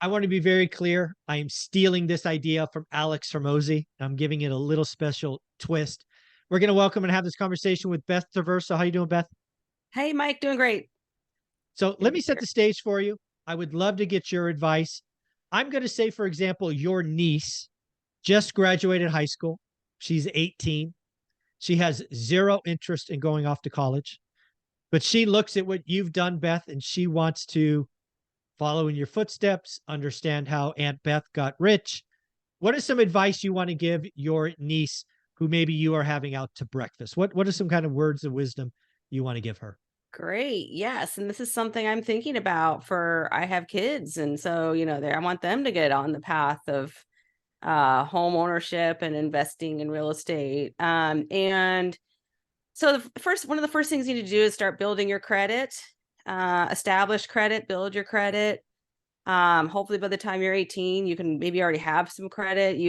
I want to be very clear. I am stealing this idea from Alex Hermosi. I'm giving it a little special twist. We're going to welcome and have this conversation with Beth Traverso. How you doing, Beth? Hey, Mike, doing great. So Good to let be me set here. the stage for you. I would love to get your advice. I'm going to say, for example, your niece just graduated high school. She's 18. She has zero interest in going off to college, but she looks at what you've done, Beth, and she wants to follow in your footsteps, understand how Aunt Beth got rich. What is some advice you want to give your niece who maybe you are having out to breakfast? What are some kind of words of wisdom you want to give her? Great. Yes. And this is something I'm thinking about for I have kids. And so, there I want them to get on the path of home ownership and investing in real estate. And so one of the first things you need to do is start building your credit, establish credit, build your credit. Hopefully by the time you're 18, you can maybe already have some credit.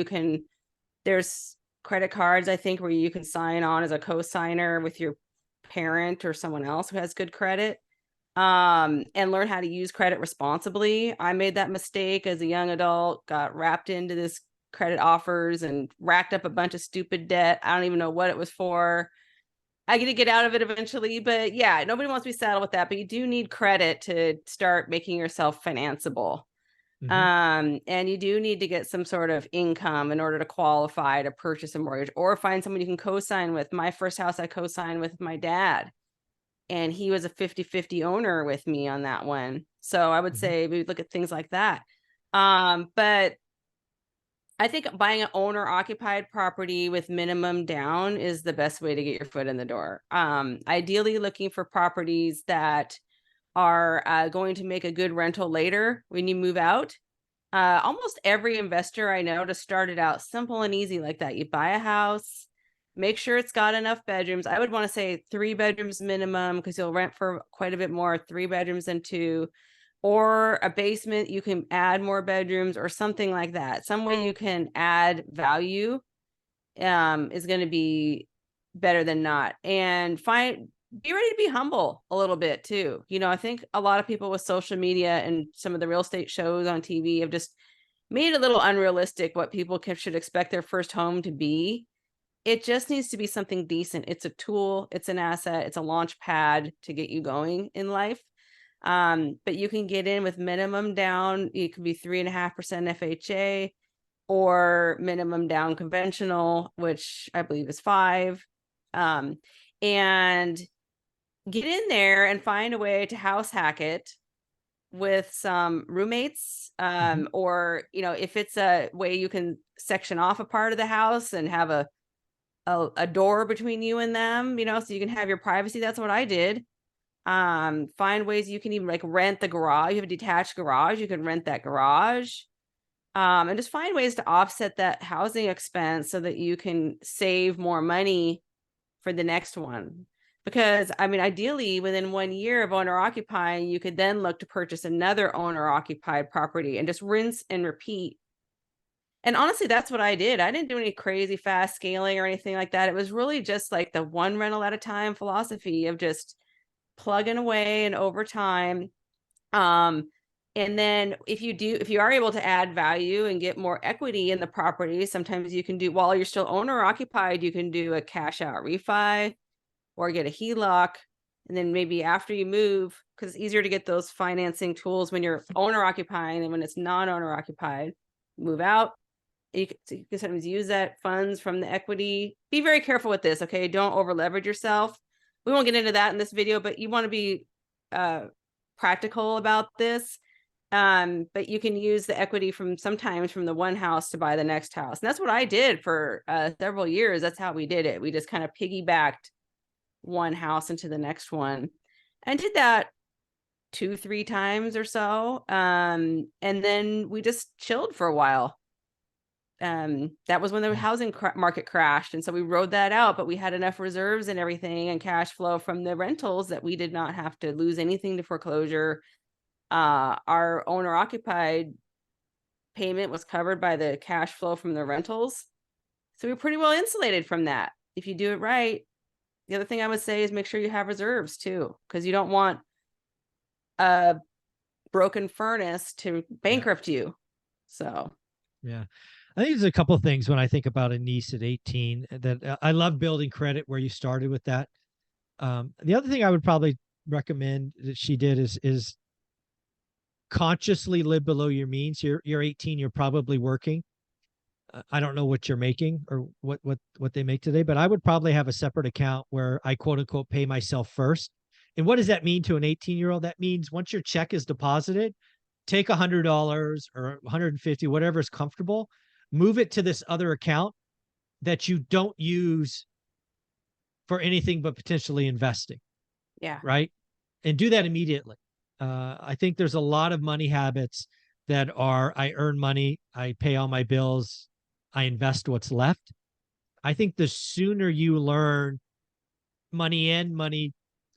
There's credit cards, I think, where you can sign on as a co-signer with your parent or someone else who has good credit, and learn how to use credit responsibly. I made that mistake as a young adult, got wrapped into this credit offers and racked up a bunch of stupid debt. I don't even know what it was for. I get to get out of it eventually, but yeah, nobody wants to be saddled with that, but you do need credit to start making yourself financeable. Mm-hmm. And you do need to get some sort of income in order to qualify to purchase a mortgage or find someone you can co-sign with. My first house I co-signed with my dad, and he was a 50-50 owner with me on that one. So I would Mm-hmm. say we look at things like that. But I think buying an owner occupied property with minimum down is the best way to get your foot in the door. Ideally looking for properties that are going to make a good rental later when you move out. Almost every investor I know just started out simple and easy like that. You buy a house, make sure it's got enough bedrooms. I would want to say 3 bedrooms minimum because you'll rent for quite a bit more, 3 bedrooms than two, or a basement. You can add more bedrooms or something like that. Some way you can add value is going to be better than not. And be ready to be humble a little bit too. I think a lot of people with social media and some of the real estate shows on TV have just made it a little unrealistic what people should expect their first home to be. It just needs to be something decent. It's a tool, it's an asset, it's a launch pad to get you going in life. But you can get in with minimum down. It could be 3.5% FHA or minimum down conventional, which I believe is 5. And get in there and find a way to house hack it with some roommates, Mm-hmm. or if it's a way you can section off a part of the house and have a door between you and them, so you can have your privacy. That's what I did. Find ways you can even like rent the garage. You have a detached garage, you can rent that garage. And just find ways to offset that housing expense so that you can save more money for the next one. Because ideally within 1 year of owner occupying, you could then look to purchase another owner occupied property and just rinse and repeat. And honestly, that's what I did. I didn't do any crazy fast scaling or anything like that. It was really just like the one rental at a time philosophy of just plugging away and over time. And then if you are able to add value and get more equity in the property, sometimes you can do, while you're still owner occupied, you can do a cash out refi or get a HELOC. And then maybe after you move, because it's easier to get those financing tools when you're owner occupying than when it's non-owner occupied, move out. You can sometimes use that funds from the equity. Be very careful with this, okay? Don't over leverage yourself. We won't get into that in this video, but you want to be practical about this. But you can use the equity sometimes from the one house to buy the next house. And that's what I did for several years. That's how we did it. We just kind of piggybacked one house into the next one and did that 2-3 times or so. And then we just chilled for a while. That was when the housing market crashed. And so we rode that out, but we had enough reserves and everything and cash flow from the rentals that we did not have to lose anything to foreclosure. Our owner occupied payment was covered by the cash flow from the rentals. So we're pretty well insulated from that if you do it right. The other thing I would say is make sure you have reserves too, because you don't want a broken furnace to Yeah. bankrupt you. So, Yeah. I think there's a couple of things when I think about a niece at 18 that I love building credit where you started with that. The other thing I would probably recommend that she did is consciously live below your means. You're 18, you're probably working. I don't know what you're making or what they make today, but I would probably have a separate account where I quote unquote pay myself first. And what does that mean to an 18-year-old? That means once your check is deposited, take $100 or 150, whatever is comfortable, move it to this other account that you don't use for anything but potentially investing, yeah. right? And do that immediately. I think there's a lot of money habits that are I earn money, I pay all my bills, I invest what's left. I think the sooner you learn money in, money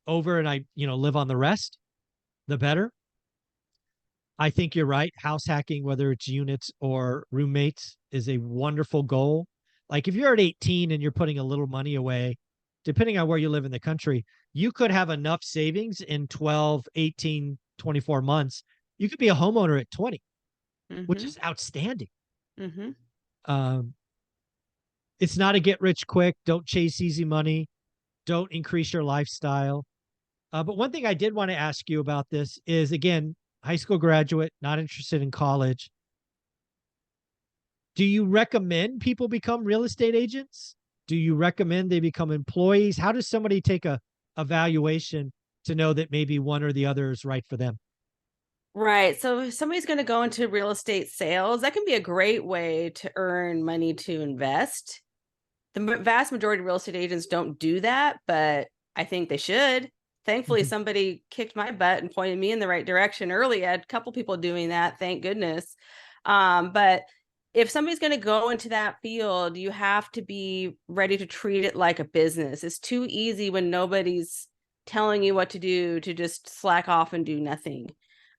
over, and live on the rest, the better. I think you're right. House hacking, whether it's units or roommates, is a wonderful goal. Like if you're at 18 and you're putting a little money away, depending on where you live in the country, you could have enough savings in 12, 18, 24 months. You could be a homeowner at 20, which Mm-hmm. is outstanding. Mm-hmm. Um, it's not a get rich quick. Don't chase easy money. Don't increase your lifestyle. But one thing I did want to ask you about this is, again, high school graduate, not interested in college. Do you recommend people become real estate agents? Do you recommend they become employees? How does somebody take a evaluation to know that maybe one or the other is right for them? Right. So if somebody's going to go into real estate sales, that can be a great way to earn money to invest. The vast majority of real estate agents don't do that, but I think they should. Thankfully, Mhm. somebody kicked my butt and pointed me in the right direction early. I had a couple people doing that, thank goodness. But if somebody's going to go into that field, you have to be ready to treat it like a business. It's too easy when nobody's telling you what to do to just slack off and do nothing.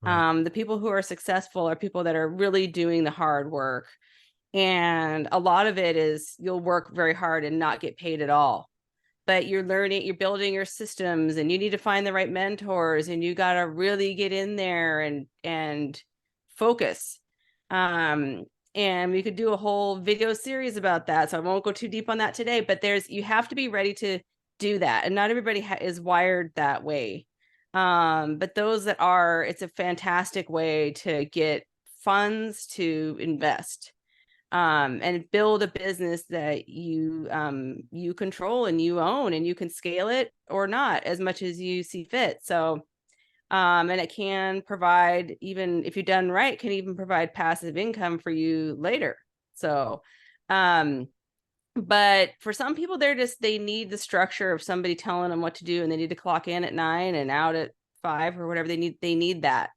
Right. The people who are successful are people that are really doing the hard work. And a lot of it is you'll work very hard and not get paid at all. But you're learning, you're building your systems, and you need to find the right mentors, and you got to really get in there and focus. Um, and we could do a whole video series about that, so I won't go too deep on that today. But you have to be ready to do that, and not everybody is wired that way. But those that are, it's a fantastic way to get funds to invest, and build a business that you control and you own, and you can scale it or not as much as you see fit. So and it can provide, even if you're done right, can even provide passive income for you later. So um but for some people, they need the structure of somebody telling them what to do, and they need to clock in at 9 and out at 5 or whatever. They need that.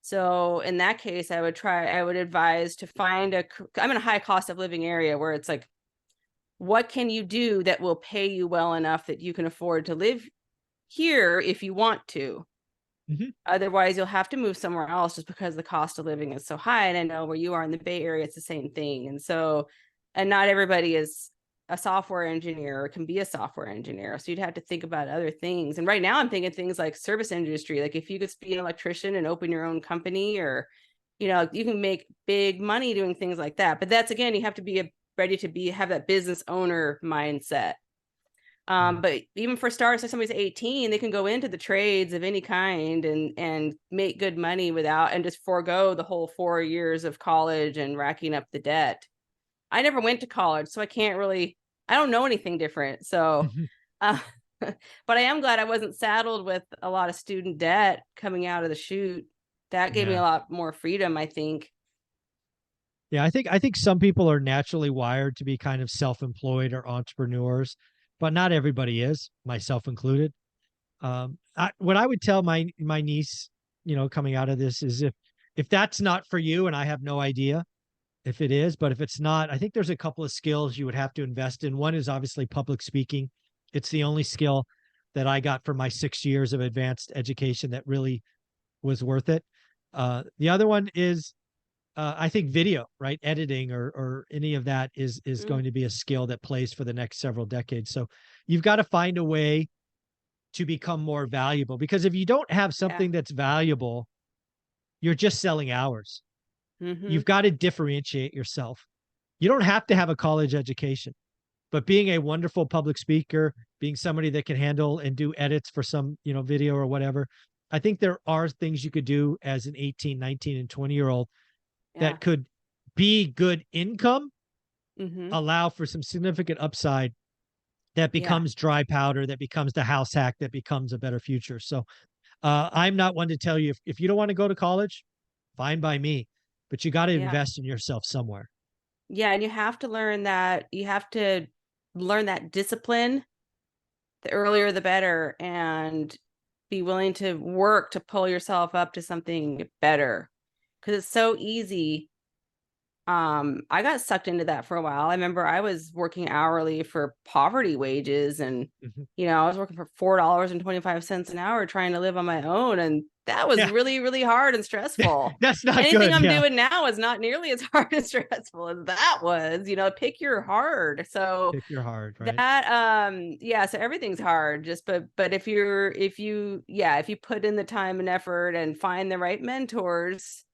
So in that case, I would advise to find I'm in a high cost of living area where it's like, what can you do that will pay you well enough that you can afford to live here if you want to? Mhm. Otherwise, you'll have to move somewhere else just because the cost of living is so high. And I know where you are in the Bay Area, it's the same thing. And not everybody is a software engineer or can be a software engineer. So you'd have to think about other things. And right now I'm thinking things like service industry. Like if you could be an electrician and open your own company, or, you can make big money doing things like that. But that's, again, you have to be ready to have that business owner mindset. Yeah. But even for starters, if somebody's 18, they can go into the trades of any kind and make good money without, and just forego the whole 4 years of college and racking up the debt. I never went to college, so I don't know anything different. So, Mhm. uh, but I am glad I wasn't saddled with a lot of student debt coming out of the chute. That gave me Yeah. a lot more freedom, I think. Yeah, I think some people are naturally wired to be kind of self-employed or entrepreneurs, but not everybody is, myself included. What I would tell my niece, coming out of this is if that's not for you, and I have no idea if it is, but if it's not, I think there's a couple of skills you would have to invest in. One is obviously public speaking. It's the only skill that I got from my 6 years of advanced education that really was worth it. The other one is I think video, right? Editing or any of that is Mm, going to be a skill that plays for the next several decades. So you've got to find a way to become more valuable, because if you don't have yeah. something that's valuable, you're just selling hours. Mm-hmm. You've got to differentiate yourself. You don't have to have a college education, but being a wonderful public speaker, being somebody that can handle and do edits for some, video or whatever, I think there are things you could do as an 18, 19, and 20-year-old Yeah. that could be good income, Mm-hmm. allow for some significant upside that Yeah. becomes dry powder, that becomes the house hack, that becomes a better future. So I'm not one to tell you if you don't want to go to college, fine by me, but you got to Yeah. invest in yourself somewhere. Yeah. And you have to learn that discipline. The earlier the better, and be willing to work to pull yourself up to something better, because it's so easy. I got sucked into that for a while. I remember I was working hourly for poverty wages, and Mhm. I was working for $4.25 an hour trying to live on my own, and that was Yeah, really, really hard and stressful. that's not Anything good. I'm Yeah, doing now is not nearly as hard and stressful as that was. Pick your hard. So pick your hard, right? that yeah, so everything's hard, just but if you put in the time and effort and find the right mentors,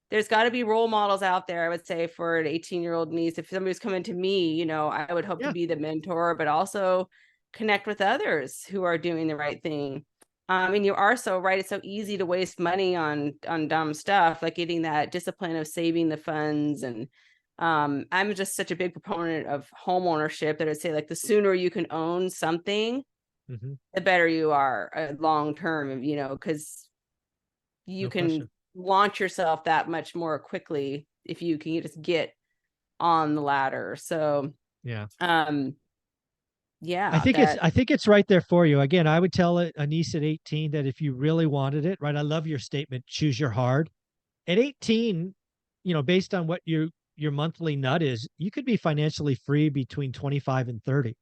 there's got to be role models out there. I would say for an 18-year-old niece, if somebody's coming to me, I would hope to Yeah. be the mentor, but also connect with others who are doing the right thing. And you are so right. It's so easy to waste money on dumb stuff, like getting that discipline of saving the funds. And I'm just such a big proponent of home ownership that I'd say, like, the sooner you can own something, Hmm. the better you are long term, because you No can question. launch yourself that much more quickly if you can just get on the ladder. So, Yeah. um, I yeah, think it's that, I think it's right there for you. Again, I would tell a niece at 18 that if you really wanted it, right? I love your statement, choose your hard. At 18, based on what your monthly nut is, you could be financially free between 25 and 30.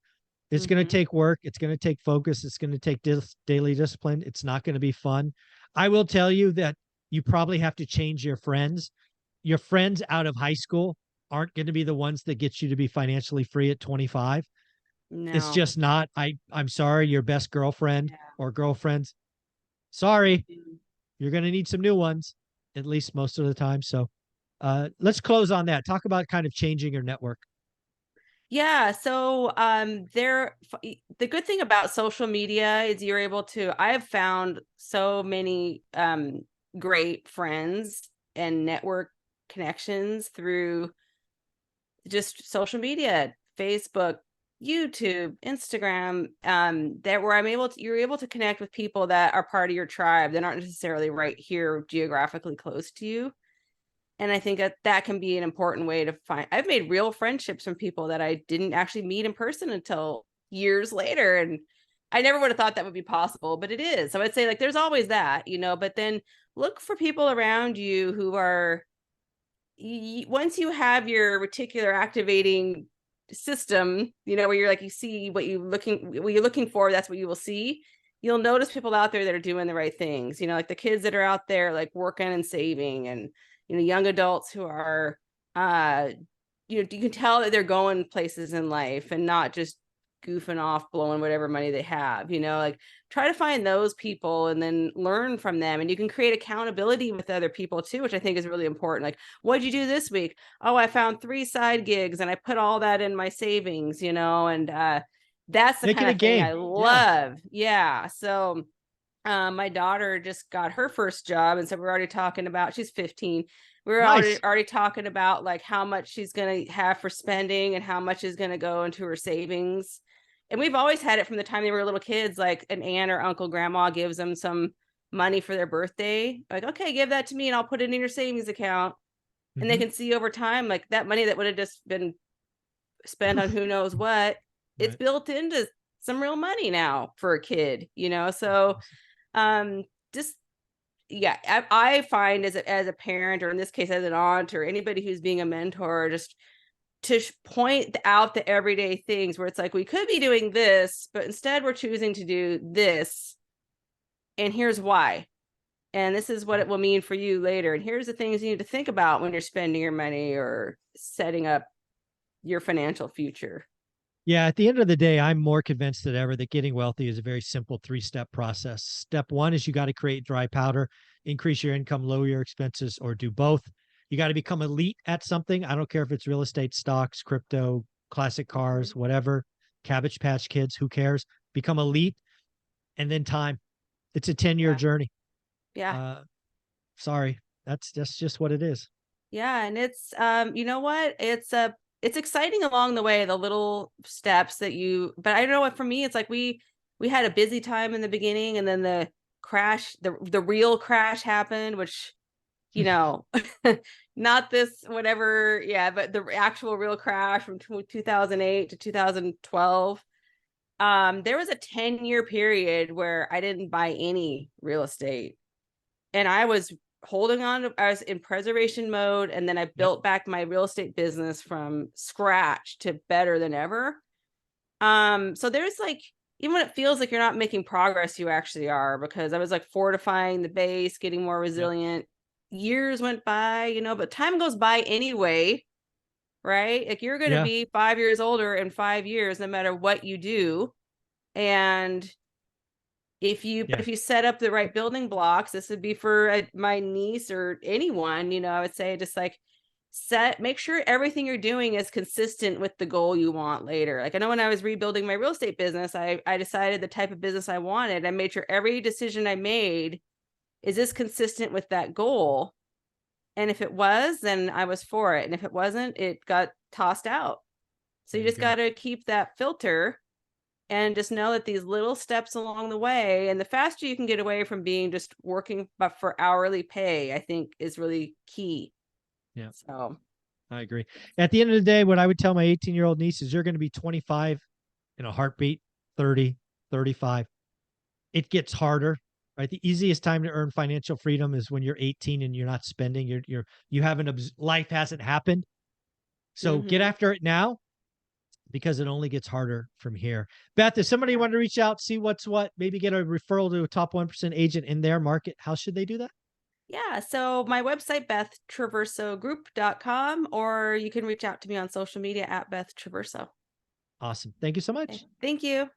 It's going to mm-hmm, take work, it's going to take focus, it's going to take daily discipline. It's not going to be fun. I will tell you that you probably have to change your friends. Your friends out of high school aren't going to be the ones that get you to be financially free at 25. It's no, just not. I'm sorry, your best girlfriend yeah. or girlfriends. Sorry, Mm. you're going to need some new ones, at least most of the time. So let's close on that. Talk about kind of changing your network. Yeah, so the good thing about social media is you're able to I have found so many great friends and network connections through just social media, Facebook, YouTube, Instagram, that where you're able to connect with people that are part of your tribe that aren't necessarily right here geographically close to you. And I think that can be an important way to find. I've made real friendships from people that I didn't actually meet in person until years later. And I never would have thought that would be possible, but it is. So I'd say, like, there's always that, but then look for people around you who are, once you have your reticular activating system, where you're like, you see what you're looking for, that's what you will see. You'll notice people out there that are doing the right things, like the kids that are out there, like, working and saving, and, young adults who are, you can tell that they're going places in life and not just goofing off, blowing whatever money they have, like, try to find those people and then learn from them. And you can create accountability with other people too, which I think is really important. Like, what'd you do this week? Oh, I found 3 side gigs and I put all that in my savings, and that's the Make it kind a of thing I game. Yeah. love. Yeah. So my daughter just got her first job, and so we're already talking about, she's 15. We're Nice. already talking about, like, how much she's going to have for spending and how much is going to go into her savings. And we've always had it from the time they were little kids, like an aunt or uncle, grandma gives them some money for their birthday. Like, okay, give that to me and I'll put it in your savings account. And they Hmm. can see over time, like, that money that would have just been spent on who knows what, it's Right. built into some real money now for a kid, So Awesome. um just yeah, I find as a parent, or in this case as an aunt, or anybody who's being a mentor, just to point out the everyday things where it's like, we could be doing this, but instead we're choosing to do this, and here's why, and this is what it will mean for you later, and here's the things you need to think about when you're spending your money or setting up your financial future. Yeah, at the end of the day, I'm more convinced than ever that getting wealthy is a very simple 3-step process. Step one is you got to create dry powder, increase your income, lower your expenses, or do both. You got to become elite at something. I don't care if it's real estate, stocks, crypto, classic Mhm. cars, whatever, Cabbage Patch Kids, who cares? Become elite, and then time. It's a 10-year Yeah. journey. Yeah. Uh, sorry, that's just what it is. Yeah, and it's you know what? It's exciting along the way, the little steps that you, but I don't know what, for me it's like we had a busy time in the beginning, and then the crash, the real crash happened, which, you know, not this whatever, yeah, but the actual real crash from 2008 to 2012. There was a 10-year period where I didn't buy any real estate, and I was holding on to, I was in preservation mode, and then I Yep. built back my real estate business from scratch to better than ever. So there's like, even when it feels like you're not making progress, you actually are, because I was like fortifying the base, getting more Yep. resilient. Years went by, you know, but time goes by anyway, right? Like you're going to Yeah. be 5 years older in 5 years, no matter what you do. And Yeah. if you set up the right building blocks, this would be for my niece or anyone, you know, I would say just like make sure everything you're doing is consistent with the goal you want later. Like I know when I was rebuilding my real estate business, I decided the type of business I wanted. I made sure every decision I made, is this consistent with that goal? And if it was, then I was for it. And if it wasn't, it got tossed out. So There you you just go. got to keep that filter, and just know that these little steps along the way, and the faster you can get away from being just working but for hourly pay, I think is really key. Yeah. So I agree. At the end of the day, what I would tell my 18-year-old niece is you're going to be 25 in a heartbeat, 30, 35. It gets harder, right? The easiest time to earn financial freedom is when you're 18 and you're not spending. You haven't, life hasn't happened. So get mhm. after it now, because it only gets harder from here. Beth, if somebody Yeah. wanted to reach out, see what's what, maybe get a referral to a top 1% agent in their market, how should they do that? Yeah, so my website, bethtraversogroup.com, or you can reach out to me on social media at Beth Traverso. Awesome. Thank you so Okay. much. Thank you.